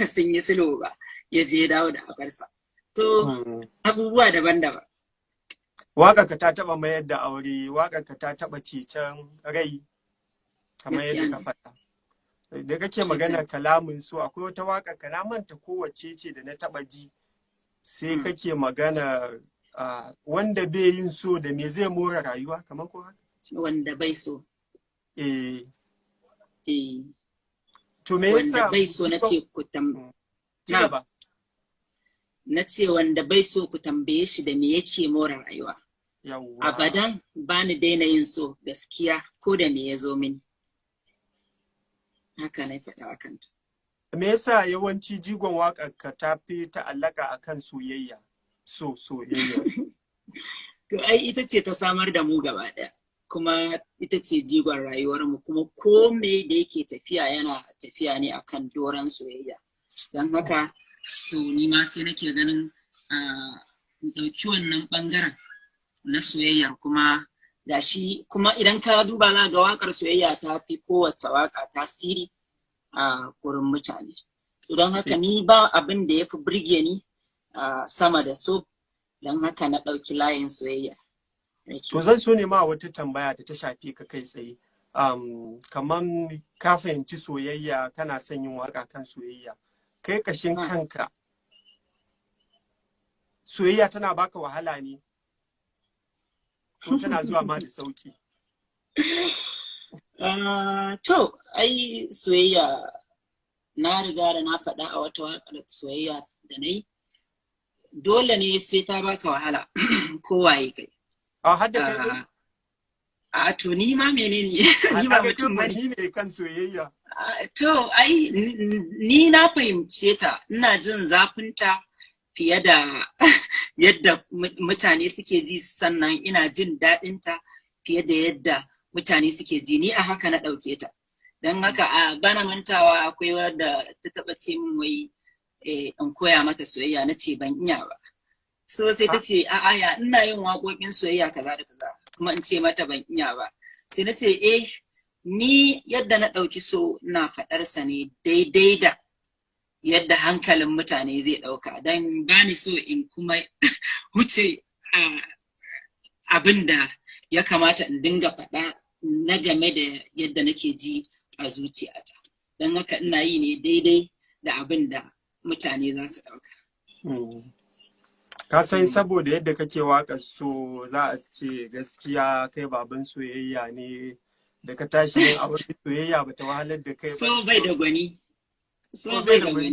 haka sun yi sulhu ba, ya je ya dawo da abarsa. So abubuwa daban-daban. Waƙarka ta taɓa mayar da aure, waƙarka ta taɓa cecen rai, kamar yadda ka faɗa. Da kake magana kalamin so, akwai wata waƙa ka na manta kowace ce da na taɓa ji, sai kake magana wanda bai yin so da me zai more rayuwa, kamar ko haka? Wanda bai so. To me yasa wanda bai so na ce wanda bai so ku tambaye shi da me yake more rayuwa. Abadan ba ni daina yin so gaskiya ko da me ya zo min. Haka na faɗa a kanta. Me yasa yawanci jigon waƙar ka ta fi ta'allaka akan soyayya? Soyayya. To ai ita ce ta samar da mu gaba ɗaya. Kuma ita ce jigon rayuwarmu, kuma kome da yake tafiya yana tafiya ne akan doron soyayya. Don haka ni ma sai nake ganin ɗauki wannan ɓangaren na soyayyar kuma gashi, kuma idan ka duba za ga waƙar soyayya ta fi kowace waƙa tasiri a gurin mutane. Don haka ni ba abin da ya fi burge ni sama da so, don haka na ɗauki layin soyayya. To zan so ne ma wata tambaya da ta shafi ka kai tsaye. Kaman ka fahimci soyayya, kana son yin waka kan soyayya. Kai kashin kanka, soyayya tana baka wahala ne? Ko tana zuwa ma da sauki? To, ai soyayya na riga da na faɗa a wata waƙar soyayya da na yi. Dole ne sai ta baka wahala, kowaye kai. To ni ma menene ni ba mutum bane. Ni ne kan soyayya. To ai ni na fahimce ta, ina jin zafinta fiye da yadda mutane suke ji, sannan ina jin daɗinta fiye da yadda mutane suke ji. Ni a haka na ɗauke ta. Don haka bana mantawa akwai wadda ta taɓa ce min wai in koya mata soyayya, na ce ban iya ba. So sai ta ce ya ina yin waƙoƙin soyayya kaza da kaza, kuma in ce mata ban iya ba. Sai na ce ni yadda na ɗauki so na faɗarsa ne daidai da yadda hankalin mutane zai ɗauka, don ba ni so in kuma wuce abin da ya kamata in dinga faɗa na game da yadda nake ji a zuciyata. Don haka ina yi ne daidai da abin da mutane za su ɗauka. Ka san saboda yadda kake waƙar so, za a ce gaskiya kai baban soyayya ne, da ka tashi yin abin soyayya bata wahalar da kai ba. So bai da gwani.